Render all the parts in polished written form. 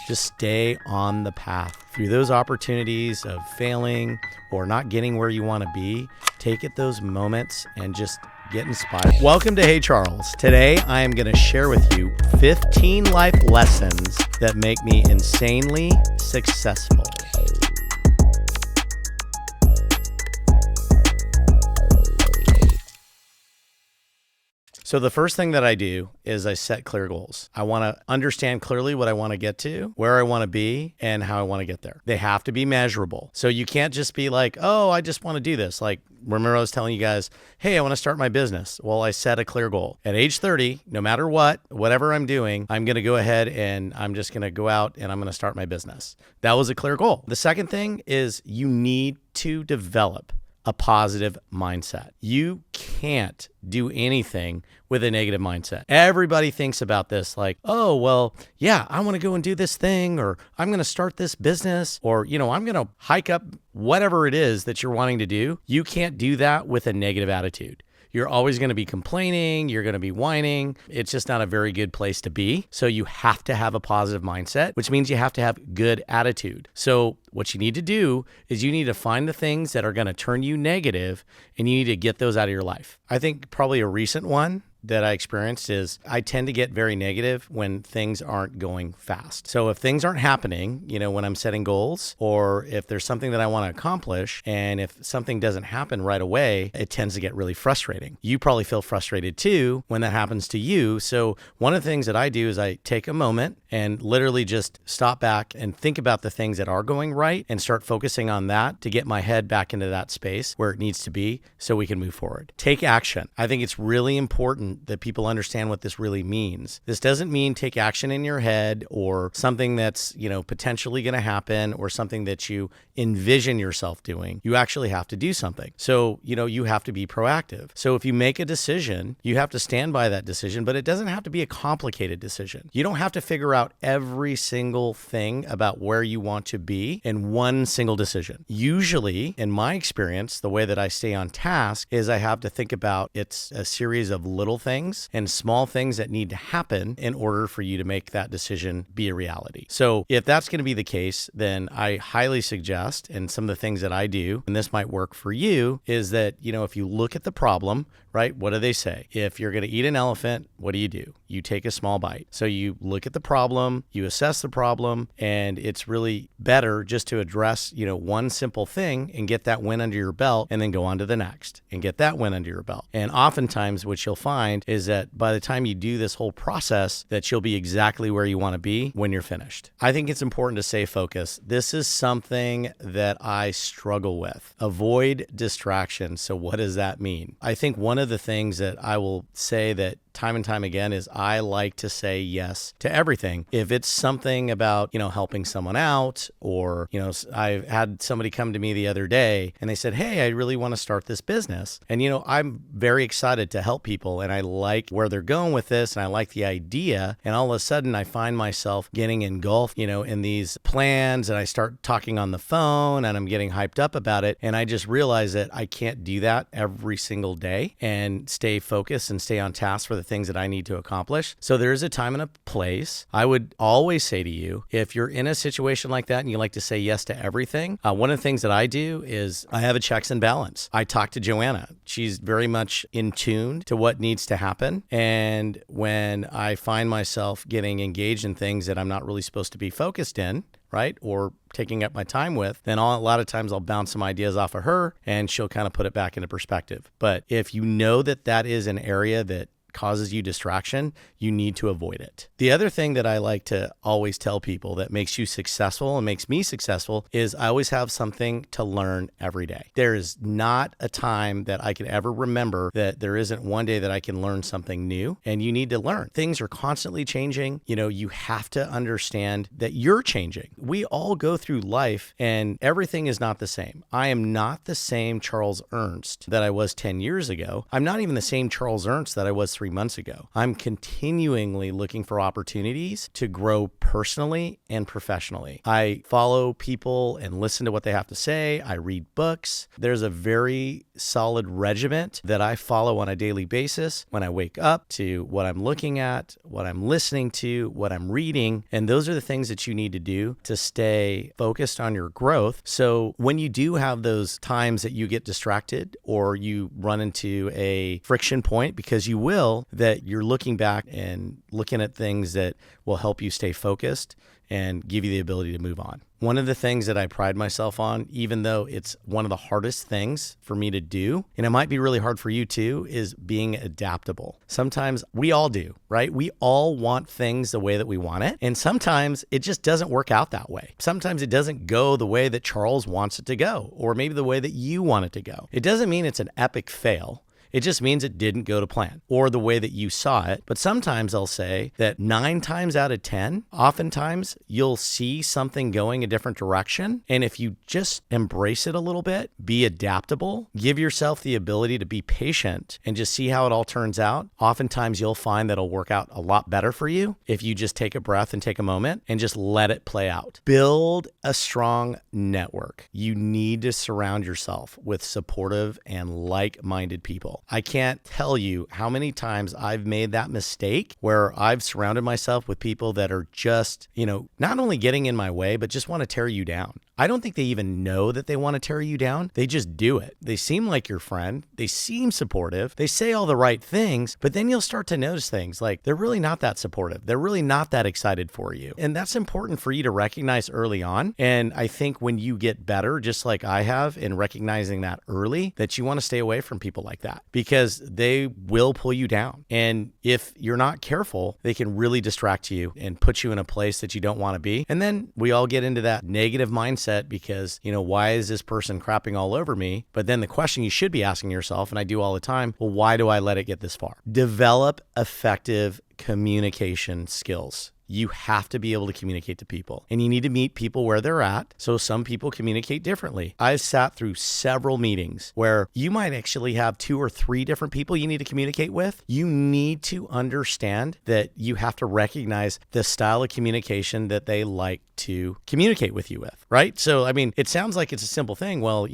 Just stay on the path. Through those opportunities of failing or not getting where you want to be, take it those moments and just get inspired. Welcome to Hey Charles. Today, I am going to share with you 15 life lessons that make me insanely successful. So the first thing that I do is I set clear goals. I want to understand clearly what I want to get to, where I want to be, and how I want to get there. They have to be measurable. So you can't just be like, oh, I just want to do this. Like, remember I was telling you guys, hey, I want to start my business. Well, I set a clear goal. At age 30, no matter what, whatever I'm doing, I'm going to go ahead and I'm just going to go out and I'm going to start my business. That was a clear goal. The second thing is you need to develop a positive mindset. You can't do anything with a negative mindset. Everybody thinks about this like, oh, well, yeah, I want to go and do this thing, or I'm going to start this business, or, I'm going to hike up whatever it is that you're wanting to do. You can't do that with a negative attitude. You're always going to be complaining. You're going to be whining. It's just not a very good place to be. So you have to have a positive mindset, which means you have to have good attitude. So what you need to do is you need to find the things that are going to turn you negative, and you need to get those out of your life. I think probably a recent one that I experienced is I tend to get very negative when things aren't going fast. So if things aren't happening, when I'm setting goals, or if there's something that I want to accomplish, and if something doesn't happen right away, it tends to get really frustrating. You probably feel frustrated too when that happens to you. So one of the things that I do is I take a moment and literally just stop back and think about the things that are going right and start focusing on that to get my head back into that space where it needs to be so we can move forward. Take action. I think it's really important that people understand what this really means. This doesn't mean take action in your head or something that's, potentially going to happen or something that you envision yourself doing. You actually have to do something. So, you have to be proactive. So if you make a decision, you have to stand by that decision, but it doesn't have to be a complicated decision. You don't have to figure out every single thing about where you want to be in one single decision. Usually, in my experience, the way that I stay on task is I have to think about it's a series of little things and small things that need to happen in order for you to make that decision be a reality. So if that's going to be the case, then I highly suggest, and some of the things that I do, and this might work for you, is that, if you look at the problem, right? What do they say? If you're going to eat an elephant, what do? You take a small bite. So you look at the problem, you assess the problem, and it's really better just to address, one simple thing and get that win under your belt, and then go on to the next and get that win under your belt. And oftentimes what you'll find is that by the time you do this whole process, that you'll be exactly where you want to be when you're finished. I think it's important to stay focused. This is something that I struggle with. Avoid distractions. So what does that mean? I think one of the things that I will say that time and time again is I like to say yes to everything. If it's something about, helping someone out, or, I had somebody come to me the other day and they said, hey, I really want to start this business. And, I'm very excited to help people, and I like where they're going with this, and I like the idea. And all of a sudden I find myself getting engulfed, in these plans, and I start talking on the phone and I'm getting hyped up about it. And I just realize that I can't do that every single day and stay focused and stay on task for the things that I need to accomplish. So there is a time and a place. I would always say to you, if you're in a situation like that and you like to say yes to everything, one of the things that I do is I have a checks and balance. I talk to Joanna. She's very much in tune to what needs to happen. And when I find myself getting engaged in things that I'm not really supposed to be focused in, right, or taking up my time with, then a lot of times I'll bounce some ideas off of her and she'll kind of put it back into perspective. But if you know that that is an area that causes you distraction, you need to avoid it. The other thing that I like to always tell people that makes you successful and makes me successful is I always have something to learn every day. There is not a time that I can ever remember that there isn't one day that I can learn something new, and you need to learn. Things are constantly changing. You have to understand that you're changing. We all go through life and everything is not the same. I am not the same Charles Ernst that I was 10 years ago. I'm not even the same Charles Ernst that I was 3 months ago. I'm continually looking for opportunities to grow personally and professionally. I follow people and listen to what they have to say. I read books. There's a very solid regiment that I follow on a daily basis when I wake up, to what I'm looking at, what I'm listening to, what I'm reading. And those are the things that you need to do to stay focused on your growth. So when you do have those times that you get distracted or you run into a friction point, because you will, that you're looking back and looking at things that will help you stay focused and give you the ability to move on. One of the things that I pride myself on, even though it's one of the hardest things for me to do, and it might be really hard for you too, is being adaptable. Sometimes we all do, right? We all want things the way that we want it. And sometimes it just doesn't work out that way. Sometimes it doesn't go the way that Charles wants it to go, or maybe the way that you want it to go. It doesn't mean it's an epic fail. It just means it didn't go to plan or the way that you saw it. But sometimes I'll say that 9 times out of 10, oftentimes you'll see something going a different direction. And if you just embrace it a little bit, be adaptable, give yourself the ability to be patient and just see how it all turns out, oftentimes you'll find that it'll work out a lot better for you if you just take a breath and take a moment and just let it play out. Build a strong network. You need to surround yourself with supportive and like-minded people. I can't tell you how many times I've made that mistake where I've surrounded myself with people that are just, not only getting in my way, but just want to tear you down. I don't think they even know that they want to tear you down. They just do it. They seem like your friend. They seem supportive. They say all the right things, but then you'll start to notice things like they're really not that supportive. They're really not that excited for you. And that's important for you to recognize early on. And I think when you get better, just like I have in recognizing that early, that you want to stay away from people like that because they will pull you down. And if you're not careful, they can really distract you and put you in a place that you don't want to be. And then we all get into that negative mindset because, why is this person crapping all over me? But then the question you should be asking yourself, and I do all the time, well, why do I let it get this far? Develop effective communication skills. You have to be able to communicate to people and you need to meet people where they're at. So some people communicate differently. I've sat through several meetings where you might actually have 2 or 3 different people you need to communicate with. You need to understand that you have to recognize the style of communication that they like to communicate with you with, right? So, it sounds like it's a simple thing. Well,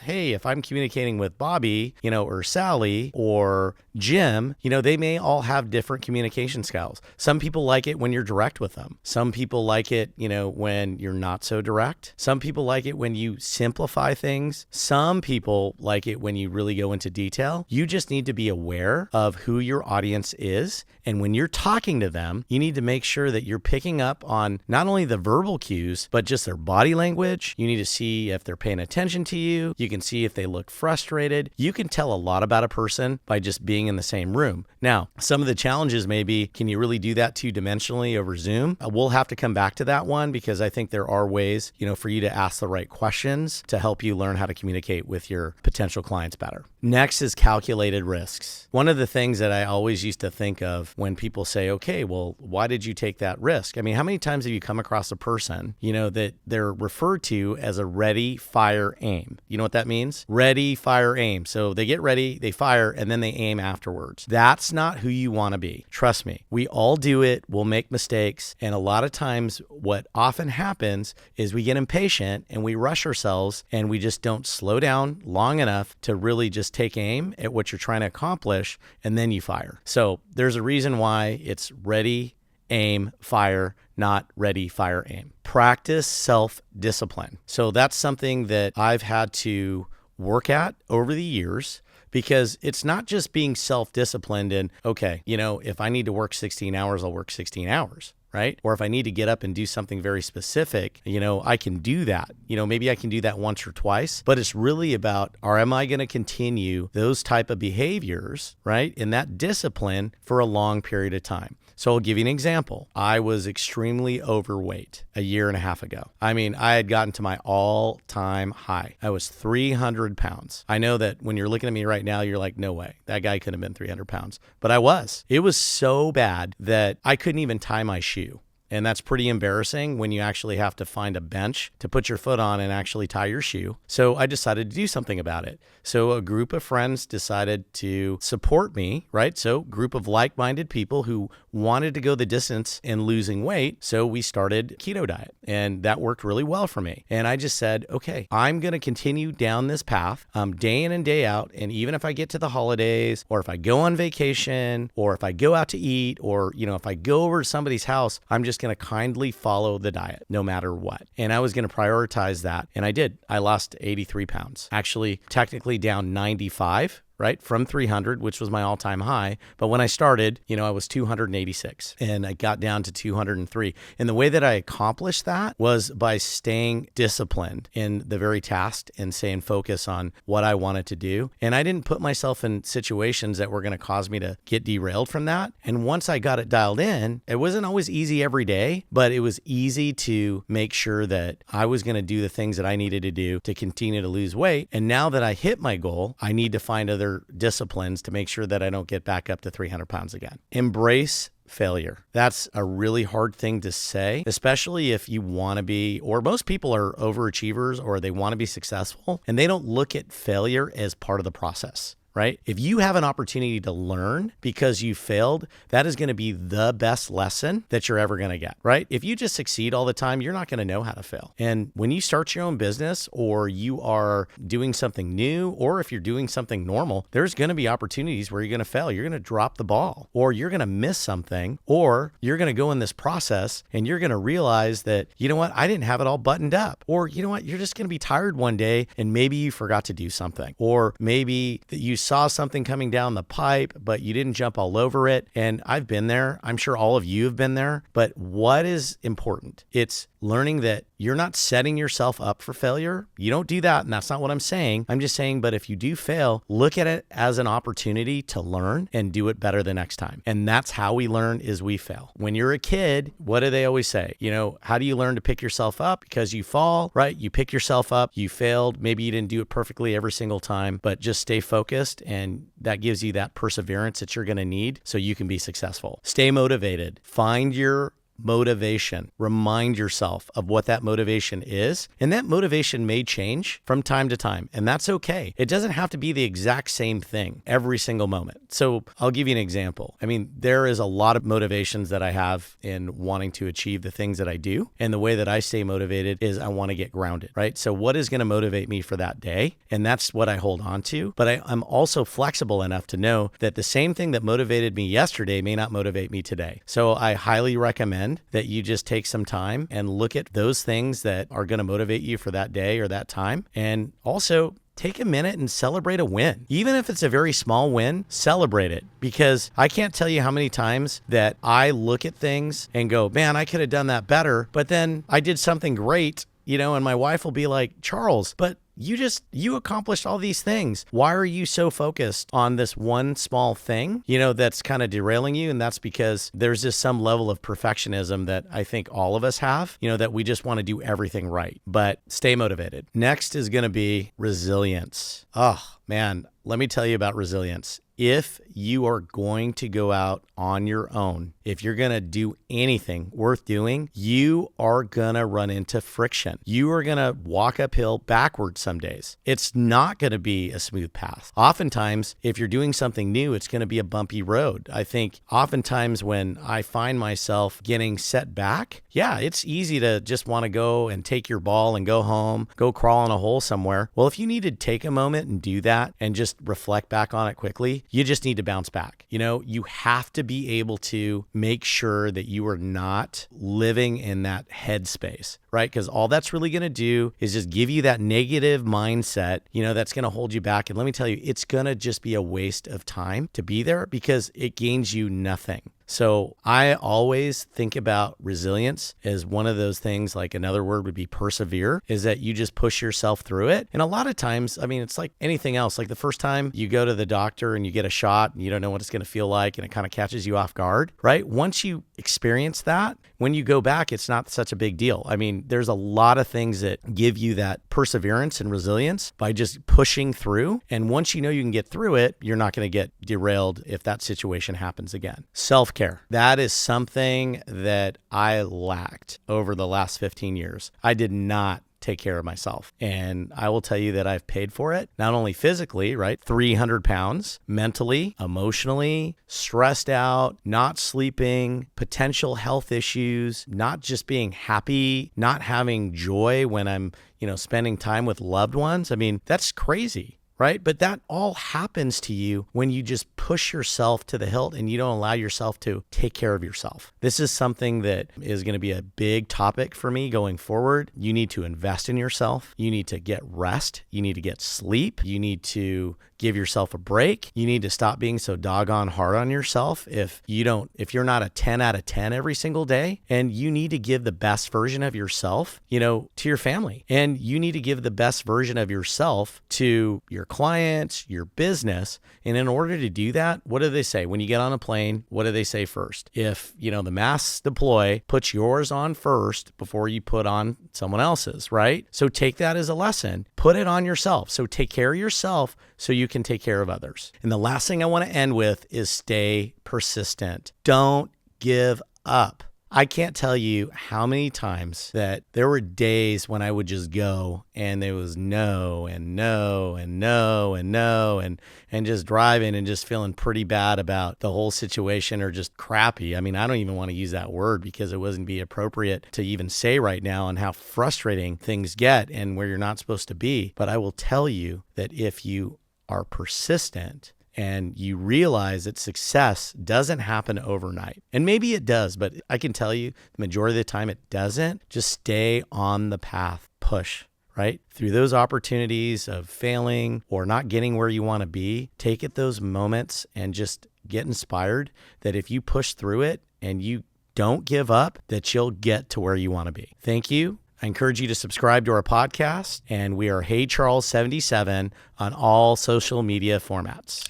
hey, if I'm communicating with Bobby, or Sally or Jim, they may all have different communication styles. Some people like it when you're direct with them. Some people like it, when you're not so direct. Some people like it when you simplify things. Some people like it when you really go into detail. You just need to be aware of who your audience is. And when you're talking to them, you need to make sure that you're picking up on not only the verbal cues, but just their body language. You need to see if they're paying attention to you. You can see if they look frustrated. You can tell a lot about a person by just being in the same room. Now, some of the challenges may be, can you really do that 2-dimensionally over Zoom? We'll have to come back to that one because I think there are ways, for you to ask the right questions to help you learn how to communicate with your potential clients better. Next is calculated risks. One of the things that I always used to think of when people say, okay, well, why did you take that risk? How many times have you come across a person, that they're referred to as a ready, fire, aim? You know what that means? Ready, fire, aim. So they get ready, they fire, and then they aim afterwards. That's not who you want to be. Trust me. We all do it. We'll make mistakes. And a lot of times what often happens is we get impatient and we rush ourselves and we just don't slow down long enough to really just take aim at what you're trying to accomplish, and then you fire. So there's a reason why it's ready, aim, fire, not ready, fire, aim. Practice self-discipline. So that's something that I've had to work at over the years, because it's not just being self-disciplined and, okay, if I need to work 16 hours, I'll work 16 hours. Right? Or if I need to get up and do something very specific, I can do that. Maybe I can do that once or twice, but it's really about, am I going to continue those type of behaviors, right? In that discipline for a long period of time. So I'll give you an example. I was extremely overweight a year and a half ago. I had gotten to my all-time high. I was 300 pounds. I know that when you're looking at me right now, you're like, no way, that guy couldn't have been 300 pounds. But I was. It was so bad that I couldn't even tie my shoe. And that's pretty embarrassing when you actually have to find a bench to put your foot on and actually tie your shoe. So I decided to do something about it. So a group of friends decided to support me, right? So group of like-minded people who wanted to go the distance in losing weight. So we started keto diet, and that worked really well for me. And I just said, okay, I'm going to continue down this path day in and day out. And even if I get to the holidays, or if I go on vacation, or if I go out to eat, or, if I go over to somebody's house, I'm just going to kindly follow the diet no matter what. And I was going to prioritize that. And I did. I lost 83 pounds, actually technically down 95, right? From 300, which was my all-time high. But when I started, I was 286 and I got down to 203. And the way that I accomplished that was by staying disciplined in the very task and staying focused on what I wanted to do. And I didn't put myself in situations that were going to cause me to get derailed from that. And once I got it dialed in, it wasn't always easy every day, but it was easy to make sure that I was going to do the things that I needed to do to continue to lose weight. And now that I hit my goal, I need to find other disciplines to make sure that I don't get back up to 300 pounds again. Embrace failure. That's a really hard thing to say, especially if you want to be, or most people are overachievers or they want to be successful and they don't look at failure as part of the process. Right? If you have an opportunity to learn because you failed, that is going to be the best lesson that you're ever going to get, right? If you just succeed all the time, you're not going to know how to fail. And when you start your own business or you are doing something new, or if you're doing something normal, there's going to be opportunities where you're going to fail. You're going to drop the ball, or you're going to miss something, or you're going to go in this process and you're going to realize that, you know what, I didn't have it all buttoned up. Or you know what, you're just going to be tired one day and maybe you forgot to do something, or maybe that you saw something coming down the pipe, but you didn't jump all over it. And I've been there. I'm sure all of you have been there. But what is important? It's learning that you're not setting yourself up for failure. You don't do that. And that's not what I'm saying. I'm just saying, but if you do fail, look at it as an opportunity to learn and do it better the next time. And that's how we learn, is we fail. When you're a kid, what do they always say? How do you learn to pick yourself up? Because you fall, right? You pick yourself up, you failed. Maybe you didn't do it perfectly every single time, but just stay focused. And that gives you that perseverance that you're going to need so you can be successful. Stay motivated. Find your motivation. Remind yourself of what that motivation is. And that motivation may change from time to time. And that's okay. It doesn't have to be the exact same thing every single moment. So I'll give you an example. There is a lot of motivations that I have in wanting to achieve the things that I do. And the way that I stay motivated is I want to get grounded, right? So what is going to motivate me for that day? And that's what I hold on to. But I'm also flexible enough to know that the same thing that motivated me yesterday may not motivate me today. So I highly recommend that you just take some time and look at those things that are going to motivate you for that day or that time. And also take a minute and celebrate a win. Even if it's a very small win, celebrate it. Because I can't tell you how many times that I look at things and go, man, I could have done that better. But then I did something great, and my wife will be like, Charles, but you accomplished all these things. Why are you so focused on this one small thing, that's kind of derailing you? And that's because there's just some level of perfectionism that I think all of us have, that we just want to do everything right. But stay motivated. Next is going to be resilience. Oh, man, let me tell you about resilience. If you are going to go out on your own, if you're going to do anything worth doing, you are going to run into friction. You are going to walk uphill backwards some days. It's not going to be a smooth path. Oftentimes, if you're doing something new, it's going to be a bumpy road. I think oftentimes when I find myself getting set back, it's easy to just want to go and take your ball and go home, go crawl in a hole somewhere. Well, if you need to take a moment and do that and just reflect back on it quickly, you just need to bounce back. You have to be able to make sure that you are not living in that headspace, right? Because all that's really going to do is just give you that negative mindset, that's going to hold you back. And let me tell you, it's going to just be a waste of time to be there because it gains you nothing. So I always think about resilience as one of those things, like another word would be persevere, is that you just push yourself through it. And a lot of times, it's like anything else. Like the first time you go to the doctor and you get a shot and you don't know what it's going to feel like and it kind of catches you off guard, right? Once you experience that, when you go back, it's not such a big deal. There's a lot of things that give you that perseverance and resilience by just pushing through. And once you know you can get through it, you're not going to get derailed if that situation happens again. Self-care. Self-care. That is something that I lacked over the last 15 years. I did not take care of myself. And I will tell you that I've paid for it, not only physically, right? 300 pounds, mentally, emotionally, stressed out, not sleeping, potential health issues, not just being happy, not having joy when I'm, spending time with loved ones. I mean, that's crazy. Right? But that all happens to you when you just push yourself to the hilt and you don't allow yourself to take care of yourself. This is something that is going to be a big topic for me going forward. You need to invest in yourself. You need to get rest. You need to get sleep. You need to give yourself a break. You need to stop being so doggone hard on yourself if you're not a 10 out of 10 every single day. And you need to give the best version of yourself, to your family. And you need to give the best version of yourself to your clients, your business. And in order to do that, what do they say? When you get on a plane, what do they say first? If, the masks deploy, put yours on first before you put on someone else's, right? So take that as a lesson. Put it on yourself. So take care of yourself so you can take care of others. And the last thing I want to end with is stay persistent. Don't give up. I can't tell you how many times that there were days when I would just go and there was no and no and no and no and just driving and just feeling pretty bad about the whole situation or just crappy. I mean, I don't even want to use that word because it wouldn't be appropriate to even say right now and how frustrating things get and where you're not supposed to be. But I will tell you that if you are persistent and you realize that success doesn't happen overnight. And maybe it does, but I can tell you the majority of the time it doesn't. Just stay on the path, push, right? Through those opportunities of failing or not getting where you want to be, take it those moments and just get inspired that if you push through it and you don't give up, that you'll get to where you want to be. Thank you. I encourage you to subscribe to our podcast, and we are HeyCharles77 on all social media formats.